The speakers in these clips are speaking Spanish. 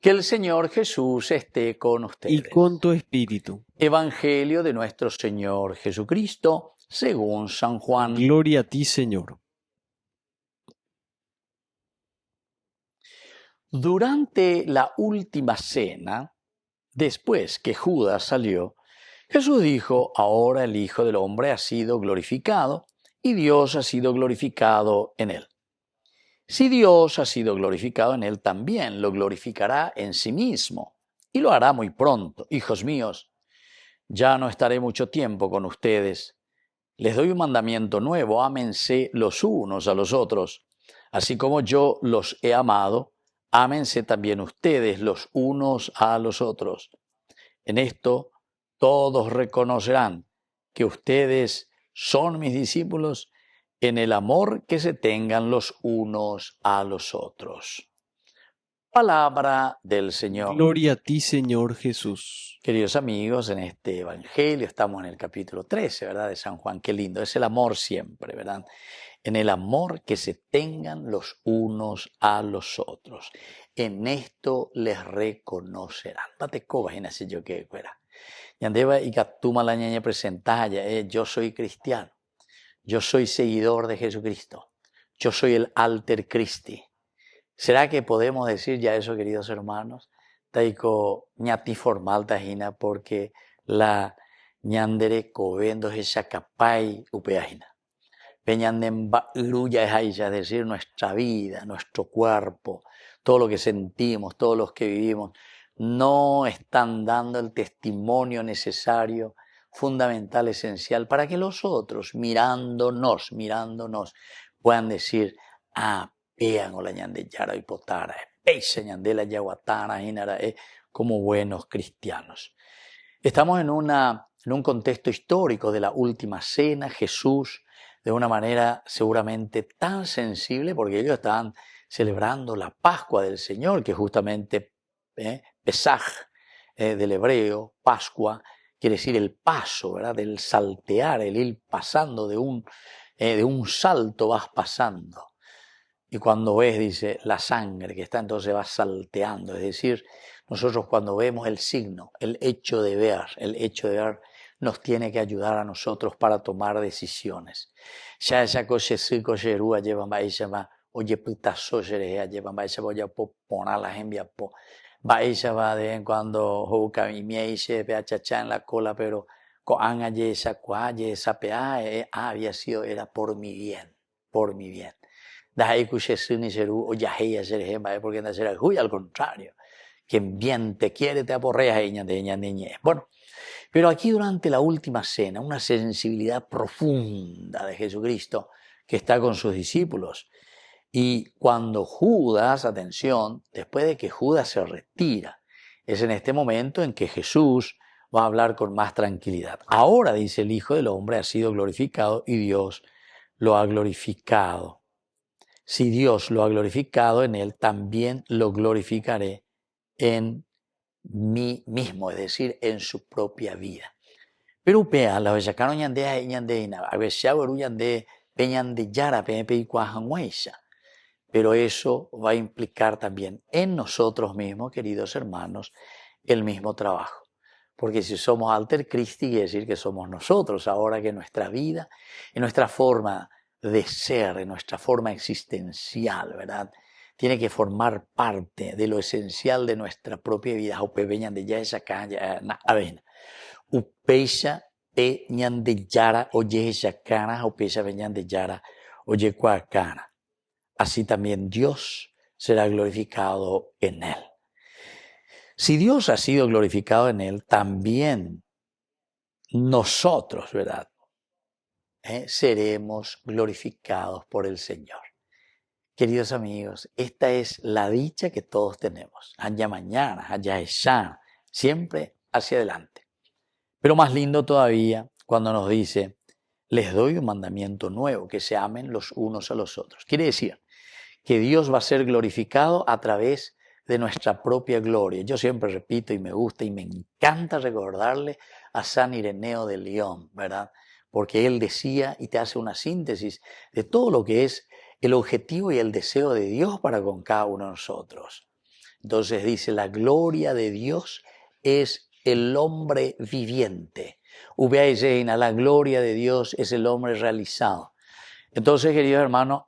Que el Señor Jesús esté con y ustedes. con tu espíritu. Evangelio de nuestro Señor Jesucristo, según San Juan. Gloria a ti, Señor. Durante la última cena, después que Judas salió, Jesús dijo: ahora el Hijo del Hombre ha sido glorificado y Dios ha sido glorificado en él. Si Dios ha sido glorificado en él, también lo glorificará en sí mismo y lo hará muy pronto. Hijos míos, ya no estaré mucho tiempo con ustedes. Les doy un mandamiento nuevo: ámense los unos a los otros. Así como yo los he amado, ámense también ustedes los unos a los otros. En esto todos reconocerán que ustedes son mis discípulos, en el amor que se tengan los unos a los otros. Palabra del Señor. Gloria a ti, Señor Jesús. Queridos amigos, en este Evangelio estamos en el capítulo 13, ¿verdad? De San Juan. Qué lindo, es el amor siempre, ¿verdad? En el amor que se tengan los unos a los otros. En esto les reconocerán. Date cobas en así yo que fuera. Yandeva y Catuma la ñaña presentaya, yo soy cristiano. Yo soy seguidor de Jesucristo. Yo soy el alter Christi. ¿Será que podemos decir ya eso, queridos hermanos? Taiko ñati formal tajina porque la ñandere covendo es capay upeajina. Peñandemba iruya es ahí, es decir, nuestra vida, nuestro cuerpo, todo lo que sentimos, todos los que vivimos, no están dando el testimonio necesario, fundamental, esencial, para que los otros, mirándonos, puedan decir: ah, vean o la ñande yara y potara, peisa ñande la yaguatana, inara, como buenos cristianos. Estamos en un contexto histórico de la última cena. Jesús, de una manera seguramente tan sensible, porque ellos estaban celebrando la Pascua del Señor, que justamente Pesaj del hebreo, Pascua, quiere decir el paso, ¿verdad? Del saltear, el ir pasando de un salto vas pasando. Y cuando ves, dice, la sangre que está, entonces va salteando. Es decir, nosotros cuando vemos el signo, el hecho de ver nos tiene que ayudar a nosotros para tomar decisiones. Ya esa cosa sí, cocherúa lleva maíza va, oye putazo serea lleva maíza voy a poner la envia po. Maíza va de en cuando juca y me dice peachachá en la cola, pero coan aye esa cuaye esa pea había sido, era por mi bien, por mi bien. Porque al contrario, quien bien te quiere te aporrea. Bueno, pero aquí durante la última cena, una sensibilidad profunda de Jesucristo que está con sus discípulos. Y cuando Judas, atención, después de que Judas se retira, es en este momento en que Jesús va a hablar con más tranquilidad. Ahora, dice, el Hijo del Hombre ha sido glorificado y Dios lo ha glorificado. Si Dios lo ha glorificado en él, también lo glorificaré en mí mismo, es decir, en su propia vida. Pero upea, la vellacano ñandea y ñandeina, a veces ñande peñande yara pepe cuajanhueisa. Pero eso va a implicar también en nosotros mismos, queridos hermanos, el mismo trabajo. Porque si somos alter Christi, quiere decir que somos nosotros, ahora que nuestra vida, en nuestra forma de ser, en nuestra forma existencial, ¿verdad? Tiene que formar parte de lo esencial de nuestra propia vida. Upeñan de ya esa calle, avena. Upeisha peñan de yara, oye esa cana, upeisha peñan de yara, oye cuacana. Así también Dios será glorificado en él. Si Dios ha sido glorificado en él, también nosotros, ¿verdad? Seremos glorificados por el Señor. Queridos amigos, esta es la dicha que todos tenemos. Allá mañana, allá esa, siempre hacia adelante. Pero más lindo todavía cuando nos dice: les doy un mandamiento nuevo, que se amen los unos a los otros. Quiere decir que Dios va a ser glorificado a través de nuestra propia gloria. Yo siempre repito y me gusta y me encanta recordarle a San Ireneo de León, ¿verdad? Porque él decía y te hace una síntesis de todo lo que es el objetivo y el deseo de Dios para con cada uno de nosotros. Entonces dice, la gloria de Dios es el hombre viviente. La gloria de Dios es el hombre realizado. Entonces, queridos hermanos,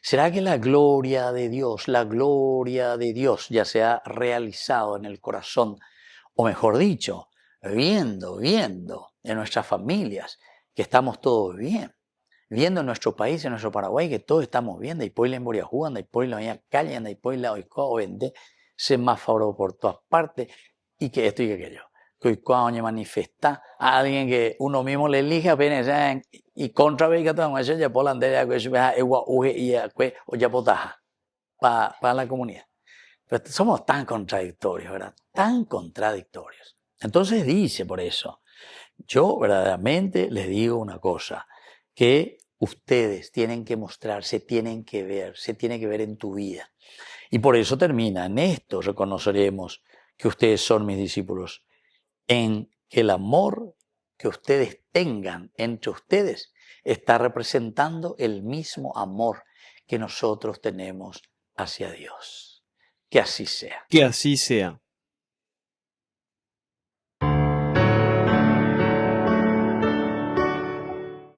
¿será que la gloria de Dios ya se ha realizado en el corazón? O mejor dicho, viendo en nuestras familias que estamos todos bien, viendo en nuestro país, en nuestro Paraguay, que todos estamos bien, y después la Emboriajú, después la calle, después la Oicoa, vende semáforo por todas partes, y que esto y que aquello. Que Oicoa manifesta a alguien que uno mismo le elige apenas, y contra vez que todo eso ya por la andera, que eso es igual, o ya potaja, para la comunidad. Pero somos tan contradictorios, ¿verdad? Tan contradictorios. Entonces dice por eso, yo verdaderamente les digo una cosa, que ustedes tienen que mostrar, se tiene que ver en tu vida. Y por eso termina, en esto reconoceremos que ustedes son mis discípulos, en que el amor que ustedes tengan entre ustedes está representando el mismo amor que nosotros tenemos hacia Dios. Que así sea. Que así sea.